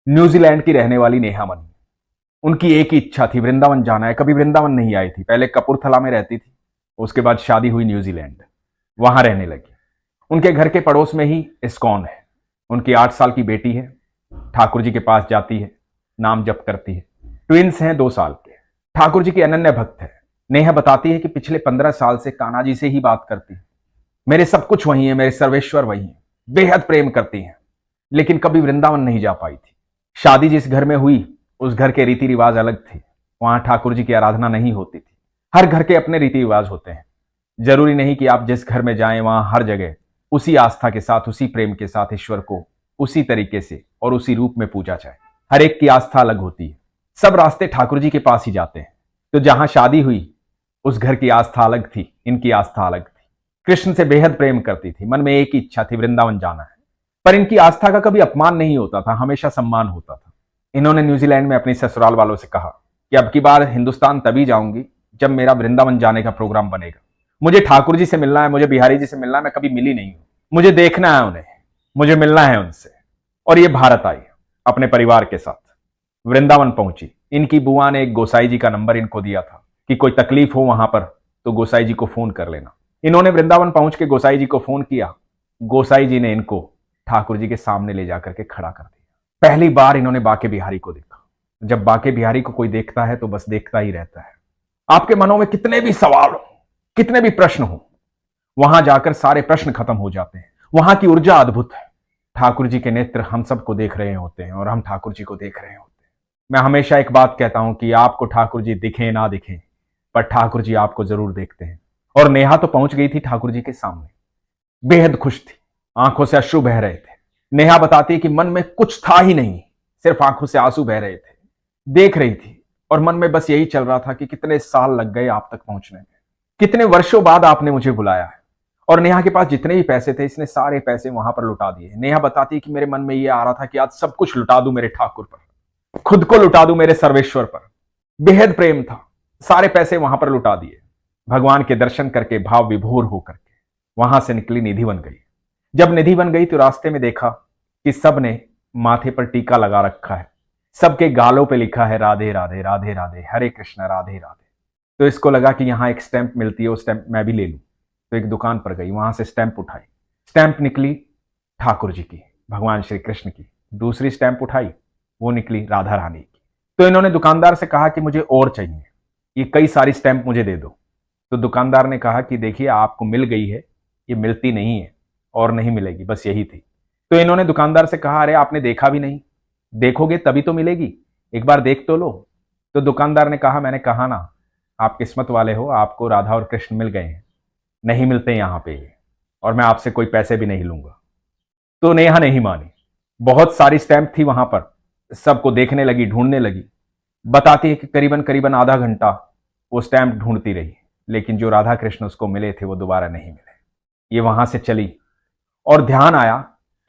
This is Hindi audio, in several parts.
न्यूजीलैंड की रहने वाली नेहा मनी। उनकी एक ही इच्छा थी, वृंदावन जाना है। कभी वृंदावन नहीं आई थी। पहले कपूरथला में रहती थी, उसके बाद शादी हुई न्यूजीलैंड, वहां रहने लगी। उनके घर के पड़ोस में ही इस्कॉन है। उनकी 8 साल की बेटी है, ठाकुर जी के पास जाती है, नाम जप करती है। ट्विंस हैं 2 साल के। ठाकुर जी की अनन्य भक्त है। नेहा बताती है कि पिछले 15 साल से कान्हा जी से ही बात करती है। मेरे सब कुछ वही है, मेरे सर्वेश्वर वही है। बेहद प्रेम करती हैं, लेकिन कभी वृंदावन नहीं जा पाई थी। शादी जिस घर में हुई, उस घर के रीति रिवाज अलग थे। वहां ठाकुर जी की आराधना नहीं होती थी। हर घर के अपने रीति रिवाज होते हैं। जरूरी नहीं कि आप जिस घर में जाएं वहां हर जगह उसी आस्था के साथ, उसी प्रेम के साथ ईश्वर को उसी तरीके से और उसी रूप में पूजा जाए। हर एक की आस्था अलग होती है। सब रास्ते ठाकुर जी के पास ही जाते हैं। तो जहां शादी हुई, उस घर की आस्था अलग थी, इनकी आस्था अलग थी। कृष्ण से बेहद प्रेम करती थी, मन में एक ही इच्छा थी, वृंदावन जाना है। पर इनकी आस्था का कभी अपमान नहीं होता था, हमेशा सम्मान होता था। इन्होंने न्यूजीलैंड में अपनी ससुराल वालों से कहा कि अब की बार हिंदुस्तान तभी जाऊंगी जब मेरा वृंदावन जाने का प्रोग्राम बनेगा। मुझे ठाकुर जी से मिलना है, मुझे बिहारी जी से मिलना है। मैं कभी मिली नहीं हूं, मुझे देखना है उन्हें, मुझे मिलना है उनसे। और ये भारत आई अपने परिवार के साथ। वृंदावन पहुंची। इनकी बुआ ने एक गोसाई जी का नंबर इनको दिया था कि कोई तकलीफ हो वहां पर तो गोसाई जी को फोन कर लेना। इन्होंने वृंदावन पहुंच के गोसाई जी को फोन किया। गोसाई जी ने इनको ठाकुर जी के सामने ले जाकर के खड़ा कर दिया। पहली बार इन्होंने बाके बिहारी को देखा। जब बाके बिहारी को कोई देखता है तो बस देखता ही रहता है। आपके मनों में कितने भी सवाल हो, कितने भी प्रश्न हो, वहां जाकर सारे प्रश्न खत्म हो जाते हैं। वहां की ऊर्जा अद्भुत है। ठाकुर जी के नेत्र हम सबको देख रहे होते हैं और हम ठाकुर जी को देख रहे होते हैं। मैं हमेशा एक बात कहता हूं कि आपको ठाकुर जी दिखे ना दिखे, पर ठाकुर जी आपको जरूर देखते हैं। और नेहा तो पहुंच गई थी ठाकुर जी के सामने, बेहद खुश थी, आंखों से अश्रु बह रहे थे। नेहा बताती कि मन में कुछ था ही नहीं, सिर्फ आंखों से आंसू बह रहे थे। देख रही थी और मन में बस यही चल रहा था कि कितने साल लग गए आप तक पहुंचने में, कितने वर्षों बाद आपने मुझे बुलाया है। और नेहा के पास जितने भी पैसे थे, इसने सारे पैसे वहां पर लुटा दिए। नेहा बताती कि मेरे मन में यह आ रहा था कि आज सब कुछ लुटा दूं मेरे ठाकुर पर, खुद को लुटा दूं मेरे सर्वेश्वर पर। बेहद प्रेम था, सारे पैसे वहां पर लुटा दिए। भगवान के दर्शन करके भाव विभोर होकर के वहां से निकली, निधि बन गई। जब निधि बन गई तो रास्ते में देखा कि सब ने माथे पर टीका लगा रखा है। सबके गालों पे लिखा है राधे राधे राधे राधे, हरे कृष्ण राधे राधे। तो इसको लगा कि यहां एक स्टैंप मिलती है, वो स्टैंप मैं भी ले लूं। तो एक दुकान पर गई, वहां से स्टैंप उठाई। स्टैंप निकली ठाकुर जी की, भगवान श्री कृष्ण की। दूसरी स्टैंप उठाई, वो निकली राधा रानी की। तो इन्होंने दुकानदार से कहा कि मुझे और चाहिए, ये कई सारी स्टैंप मुझे दे दो। तो दुकानदार ने कहा कि देखिए आपको मिल गई है, ये मिलती नहीं है और नहीं मिलेगी, बस यही थी। तो इन्होंने दुकानदार से कहा अरे आपने देखा भी नहीं, देखोगे तभी तो मिलेगी, एक बार देख तो लो। तो दुकानदार ने कहा मैंने कहा ना, आप किस्मत वाले हो, आपको राधा और कृष्ण मिल गए हैं, नहीं मिलते यहां पे ये, और मैं आपसे कोई पैसे भी नहीं लूंगा। तो नेहा नहीं मानी। बहुत सारी स्टैंप थी वहां पर, सबको देखने लगी, ढूंढने लगी। बताती है कि करीबन करीबन आधा घंटा वो स्टैंप ढूंढती रही, लेकिन जो राधा कृष्ण उसको मिले थे वो दोबारा नहीं मिले। ये वहां से चली और ध्यान आया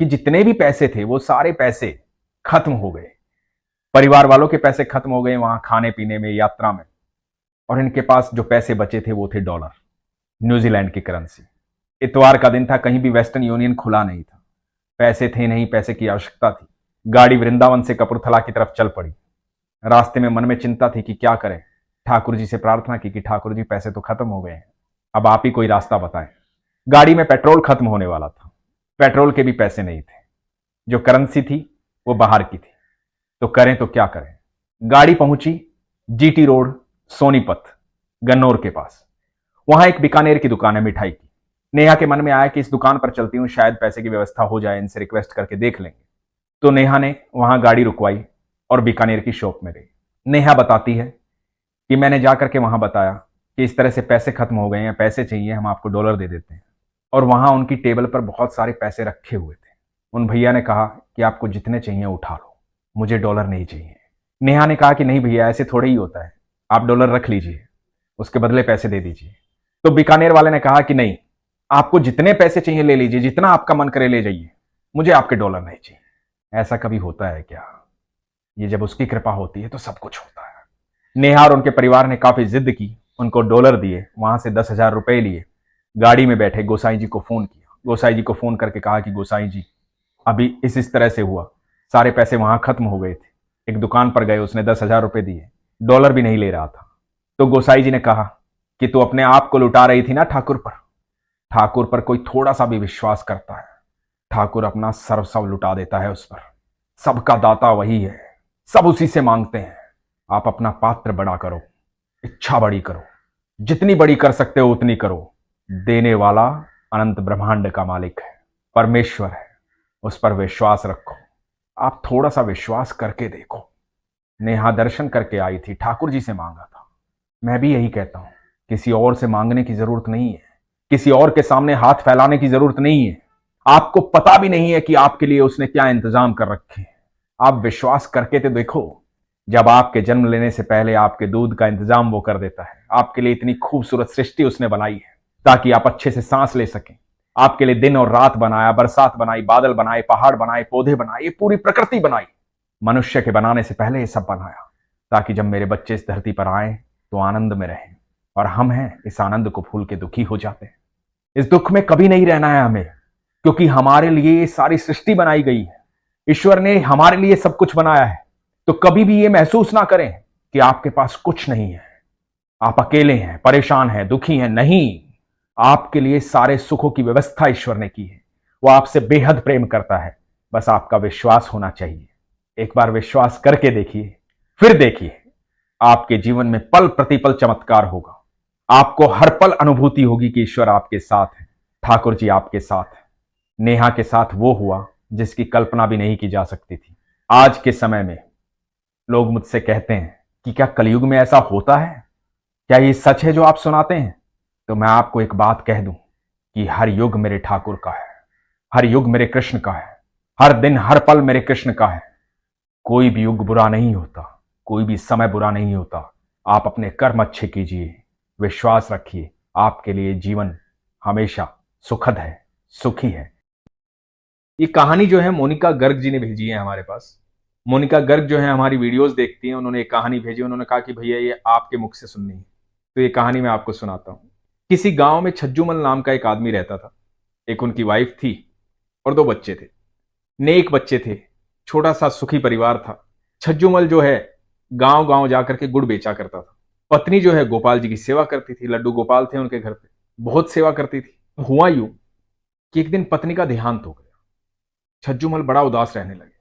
कि जितने भी पैसे थे वो सारे पैसे खत्म हो गए। परिवार वालों के पैसे खत्म हो गए वहां खाने पीने में, यात्रा में। और इनके पास जो पैसे बचे थे वो थे डॉलर, न्यूजीलैंड की करेंसी। इतवार का दिन था, कहीं भी वेस्टर्न यूनियन खुला नहीं था। पैसे थे नहीं, पैसे की आवश्यकता थी। गाड़ी वृंदावन से कपूरथला की तरफ चल पड़ी। रास्ते में मन में चिंता थी कि क्या करें। ठाकुर जी से प्रार्थना की कि ठाकुर जी पैसे तो खत्म हो गए हैं, अब आप ही कोई रास्ता बताएं। गाड़ी में पेट्रोल खत्म होने वाला था, पेट्रोल के भी पैसे नहीं थे। जो करेंसी थी वो बाहर की थी, तो करें तो क्या करें। गाड़ी पहुंची जीटी रोड, सोनीपत, गन्नौर के पास। वहां एक बीकानेर की दुकान है मिठाई की। नेहा के मन में आया कि इस दुकान पर चलती हूं, शायद पैसे की व्यवस्था हो जाए, इनसे रिक्वेस्ट करके देख लेंगे। तो नेहा ने वहां गाड़ी रुकवाई और बीकानेर की शॉप में गई। नेहा बताती है कि मैंने जाकर के वहां बताया कि इस तरह से पैसे खत्म हो गए हैं, पैसे चाहिए, हम आपको डॉलर दे देते हैं। और वहां उनकी टेबल पर बहुत सारे पैसे रखे हुए थे। उन भैया ने कहा कि आपको जितने चाहिए उठा लो, मुझे डॉलर नहीं चाहिए। नेहा ने कहा कि नहीं भैया, ऐसे थोड़े ही होता है, आप डॉलर रख लीजिए, उसके बदले पैसे दे दीजिए। तो बीकानेर वाले ने कहा कि नहीं, आपको जितने पैसे चाहिए ले लीजिए, जितना आपका मन करे ले जाइए, मुझे आपके डॉलर नहीं चाहिए। ऐसा कभी होता है क्या? ये जब उसकी कृपा होती है तो सब कुछ होता है। नेहा और उनके परिवार ने काफी जिद की, उनको डॉलर दिए, वहां से 10,000 रुपए लिए। गाड़ी में बैठे गोसाई जी को फोन किया। गोसाई जी को फोन करके कहा कि गोसाई जी, अभी इस तरह से हुआ, सारे पैसे वहां खत्म हो गए थे। एक दुकान पर गए, उसने 10,000 रुपए दिए, डॉलर भी नहीं ले रहा था। तो गोसाई जी ने कहा कि तू अपने आप को लुटा रही थी ना ठाकुर पर। ठाकुर पर कोई थोड़ा सा भी विश्वास करता है, ठाकुर अपना सर्वस्व लुटा देता है उस पर। सबका दाता वही है, सब उसी से मांगते हैं। आप अपना पात्र बड़ा करो, इच्छा बड़ी करो, जितनी बड़ी कर सकते हो उतनी करो। देने वाला अनंत ब्रह्मांड का मालिक है, परमेश्वर है, उस पर विश्वास रखो। आप थोड़ा सा विश्वास करके देखो। नेहा दर्शन करके आई थी, ठाकुर जी से मांगा था। मैं भी यही कहता हूं, किसी और से मांगने की जरूरत नहीं है, किसी और के सामने हाथ फैलाने की जरूरत नहीं है। आपको पता भी नहीं है कि आपके लिए उसने क्या इंतजाम कर रखे हैं। आप विश्वास करके तो देखो। जब आपके जन्म लेने से पहले आपके दूध का इंतजाम वो कर देता है। आपके लिए इतनी खूबसूरत सृष्टि उसने बनाई है ताकि आप अच्छे से सांस ले सकें। आपके लिए दिन और रात बनाया, बरसात बनाई, बादल बनाए, पहाड़ बनाए, पौधे बनाए, ये पूरी प्रकृति बनाई। मनुष्य के बनाने से पहले ये सब बनाया ताकि जब मेरे बच्चे इस धरती पर आए तो आनंद में रहें। और हम हैं इस आनंद को भूल के दुखी हो जाते हैं। इस दुख में कभी नहीं रहना है हमें, क्योंकि हमारे लिए ये सारी सृष्टि बनाई गई है। ईश्वर ने हमारे लिए सब कुछ बनाया है। तो कभी भी ये महसूस ना करें कि आपके पास कुछ नहीं है, आप अकेले हैं, परेशान हैं, दुखी हैं। नहीं, आपके लिए सारे सुखों की व्यवस्था ईश्वर ने की है। वो आपसे बेहद प्रेम करता है, बस आपका विश्वास होना चाहिए। एक बार विश्वास करके देखिए, फिर देखिए आपके जीवन में पल प्रतिपल चमत्कार होगा। आपको हर पल अनुभूति होगी कि ईश्वर आपके साथ है, ठाकुर जी आपके साथ है। नेहा के साथ वो हुआ जिसकी कल्पना भी नहीं की जा सकती थी। आज के समय में लोग मुझसे कहते हैं कि क्या कलयुग में ऐसा होता है, क्या ये सच है जो आप सुनाते हैं? तो मैं आपको एक बात कह दूं कि हर युग मेरे ठाकुर का है, हर युग मेरे कृष्ण का है, हर दिन हर पल मेरे कृष्ण का है। कोई भी युग बुरा नहीं होता, कोई भी समय बुरा नहीं होता। आप अपने कर्म अच्छे कीजिए, विश्वास रखिए, आपके लिए जीवन हमेशा सुखद है, सुखी है। ये कहानी जो है मोनिका गर्ग जी ने भेजी है हमारे पास। मोनिका गर्ग जो है हमारी वीडियोस देखती हैं, उन्होंने एक कहानी भेजी। उन्होंने कहा कि भैया ये आपके मुख से सुननी है, तो ये कहानी मैं आपको सुनाता हूं। किसी गांव में छज्जूमल नाम का एक आदमी रहता था। एक उनकी वाइफ थी और 2 बच्चे थे, नेक बच्चे थे, छोटा सा सुखी परिवार था। छज्जूमल जो है गांव गांव जाकर के गुड़ बेचा करता था। पत्नी जो है गोपाल जी की सेवा करती थी, लड्डू गोपाल थे उनके घर पे, बहुत सेवा करती थी। हुआ यूं कि एक दिन पत्नी का देहांत हो गया। छज्जूमल बड़ा उदास रहने लगे,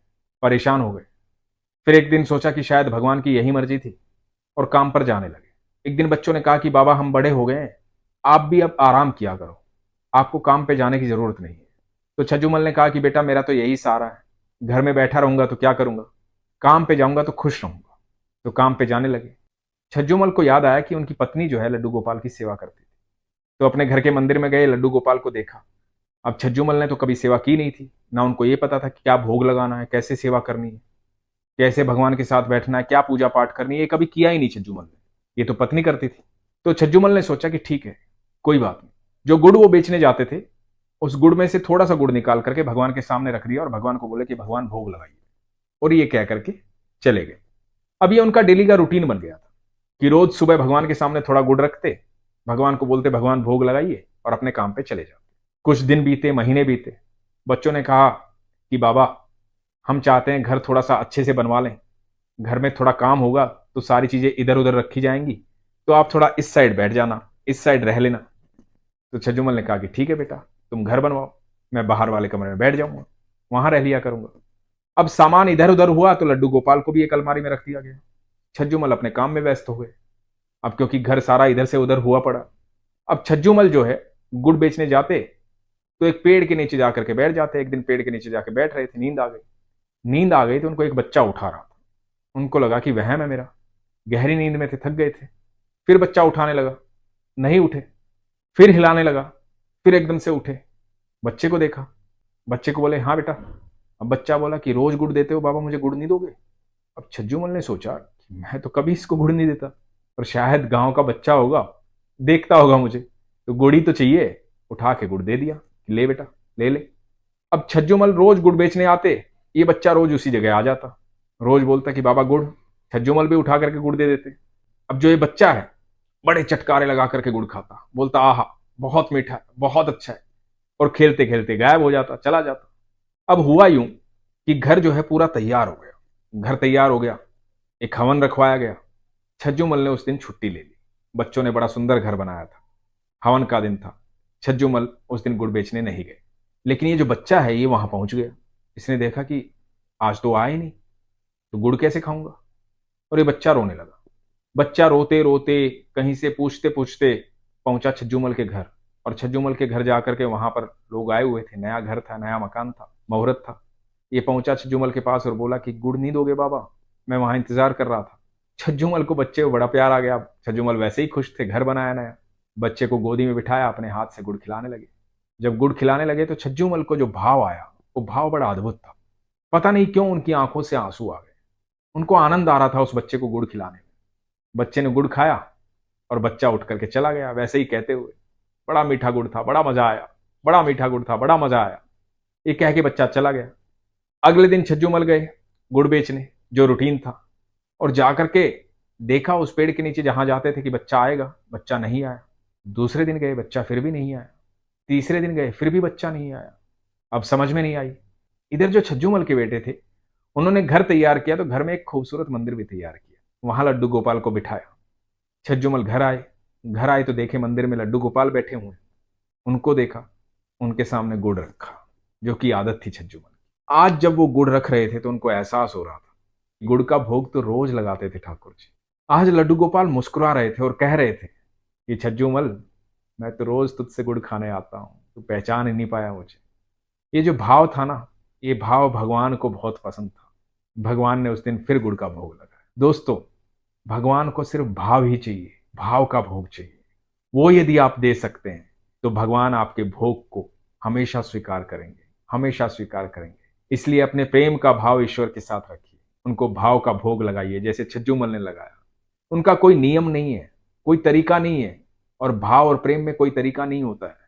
परेशान हो गए। फिर एक दिन सोचा कि शायद भगवान की यही मर्जी थी और काम पर जाने लगे। एक दिन बच्चों ने कहा कि बाबा हम बड़े हो गए हैं, आप भी अब आराम किया करो, आपको काम पे जाने की जरूरत नहीं है। तो छज्जूमल ने कहा कि बेटा मेरा तो यही सहारा है, घर में बैठा रहूंगा तो क्या करूंगा, काम पे जाऊंगा तो खुश रहूंगा। तो काम पे जाने लगे। छज्जूमल को याद आया कि उनकी पत्नी जो है लड्डू गोपाल की सेवा करती थी। तो अपने घर के मंदिर में गए, लड्डू गोपाल को देखा। अब छज्जूमल ने तो कभी सेवा की नहीं थी, ना उनको ये पता था कि क्या भोग लगाना है, कैसे सेवा करनी है, कैसे भगवान के साथ बैठना है, क्या पूजा पाठ करनी है, ये कभी किया ही नहीं छज्जूमल ने। ये तो पत्नी करती थी। तो छज्जूमल ने सोचा कि ठीक है, कोई बात नहीं। जो गुड़ वो बेचने जाते थे, उस गुड़ में से थोड़ा सा गुड़ निकाल करके भगवान के सामने रख दिया और भगवान को बोले कि भगवान भोग लगाइए। और ये कह करके चले गए। अब ये उनका डेली का रूटीन बन गया था कि रोज सुबह भगवान के सामने थोड़ा गुड़ रखते, भगवान को बोलते भगवान भोग लगाइए और अपने काम पे चले जाते। कुछ दिन बीते, महीने बीते। बच्चों ने कहा कि बाबा हम चाहते हैं घर थोड़ा सा अच्छे से बनवा लें, घर में थोड़ा काम होगा तो सारी चीजें इधर उधर रखी जाएंगी, तो आप थोड़ा इस साइड बैठ जाना, इस साइड रह लेना। तो छज्जूमल ने कहा कि ठीक है बेटा, तुम घर बनवाओ, मैं बाहर वाले कमरे में बैठ जाऊंगा, वहां रह लिया करूंगा। अब सामान इधर उधर हुआ तो लड्डू गोपाल को भी एक अलमारी में रख दिया गया। छज्जूमल अपने काम में व्यस्त हो गए। अब क्योंकि घर सारा इधर से उधर हुआ पड़ा। अब छज्जूमल जो है गुड़ बेचने जाते तो एक पेड़ के नीचे जाकर के बैठ जाते। एक दिन पेड़ के नीचे जाकर बैठ रहे थे, नींद आ गई। नींद आ गई तो उनको एक बच्चा उठा रहा था। उनको लगा कि वहम है मेरा, गहरी नींद में थे, थक गए थे। फिर बच्चा उठाने लगा, नहीं उठे। फिर हिलाने लगा, फिर एकदम से उठे। बच्चे को देखा, बच्चे को बोले हाँ बेटा। अब बच्चा बोला कि रोज गुड़ देते हो बाबा, मुझे गुड़ नहीं दोगे? अब छज्जूमल ने सोचा कि मैं तो कभी इसको गुड़ नहीं देता, पर शायद गांव का बच्चा होगा, देखता होगा मुझे, तो गुड़ ही तो चाहिए। उठा के गुड़ दे दिया, ले बेटा ले ले। अब छज्जूमल रोज गुड़ बेचने आते, ये बच्चा रोज उसी जगह आ जाता, रोज बोलता कि बाबा गुड़। छज्जूमल भी उठा करके गुड़ दे देते। अब जो ये बच्चा है बड़े चटकारे लगा करके गुड़ खाता, बोलता आहा बहुत मीठा है, बहुत अच्छा है, और खेलते खेलते गायब हो जाता, चला जाता। अब हुआ यूं कि घर जो है पूरा तैयार हो गया। घर तैयार हो गया, एक हवन रखवाया गया। छज्जूमल ने उस दिन छुट्टी ले ली। बच्चों ने बड़ा सुंदर घर बनाया था। हवन का दिन था। छज्जूमल उस दिन गुड़ बेचने नहीं गए। लेकिन ये जो बच्चा है ये वहां पहुंच गया। इसने देखा कि आज तो आया ही नहीं, तो गुड़ कैसे खाऊंगा। और ये बच्चा रोने लगा। बच्चा रोते रोते कहीं से पूछते पूछते पहुंचा छज्जूमल के घर। और छज्जूमल के घर जाकर के वहां पर लोग आए हुए थे, नया घर था, नया मकान था, मुहूर्त था। ये पहुंचा छज्जूमल के पास और बोला कि गुड़ नहीं दोगे बाबा, मैं वहां इंतजार कर रहा था। छज्जूमल को बच्चे को बड़ा प्यार आ गया। छज्जूमल वैसे ही खुश थे, घर बनाया नया। बच्चे को गोदी में बिठाया, अपने हाथ से गुड़ खिलाने लगे। जब गुड़ खिलाने लगे तो छज्जूमल को जो भाव आया वो भाव बड़ा अद्भुत था। पता नहीं क्यों उनकी आंखों से आंसू आ गए। उनको आनंद आ रहा था उस बच्चे को गुड़ खिलाने में। बच्चे ने गुड़ खाया और बच्चा उठ करके चला गया, वैसे ही कहते हुए, बड़ा मीठा गुड़ था, बड़ा मजा आया, बड़ा मीठा गुड़ था, बड़ा मजा आया। ये कह के बच्चा चला गया। अगले दिन छज्जूमल गए गुड़ बेचने, जो रूटीन था। और जाकर के देखा उस पेड़ के नीचे जहां जाते थे कि बच्चा आएगा, बच्चा नहीं आया। दूसरे दिन गए, बच्चा फिर भी नहीं आया। तीसरे दिन गए, फिर भी बच्चा नहीं आया। अब समझ में नहीं आई। इधर जो छज्जूमल के बेटे थे उन्होंने घर तैयार किया, तो घर में एक खूबसूरत मंदिर भी तैयार किया। वहां लड्डू गोपाल को बिठाया। छज्जूमल घर आए। घर आए तो देखे मंदिर में लड्डू गोपाल बैठे हुए। उनको देखा, उनके सामने गुड़ रखा, जो कि आदत थी छज्जूमल की। आज जब वो गुड़ रख रहे थे तो उनको एहसास हो रहा था, गुड़ का भोग तो रोज लगाते थे ठाकुर जी। आज लड्डू गोपाल मुस्कुरा रहे थे और कह रहे थे कि छज्जूमल, मैं तो रोज तुझसे गुड़ खाने आता हूं, तू पहचान ही नहीं पाया मुझे। ये जो भाव था ना, ये भाव भगवान को बहुत पसंद था। भगवान ने उस दिन फिर गुड़ का भोग लगाया। दोस्तों, भगवान को सिर्फ भाव ही चाहिए, भाव का भोग चाहिए। वो यदि आप दे सकते हैं तो भगवान आपके भोग को हमेशा स्वीकार करेंगे, हमेशा स्वीकार करेंगे। इसलिए अपने प्रेम का भाव ईश्वर के साथ रखिए, उनको भाव का भोग लगाइए जैसे छज्जूमल ने लगाया। उनका कोई नियम नहीं है, कोई तरीका नहीं है, और भाव और प्रेम में कोई तरीका नहीं होता है।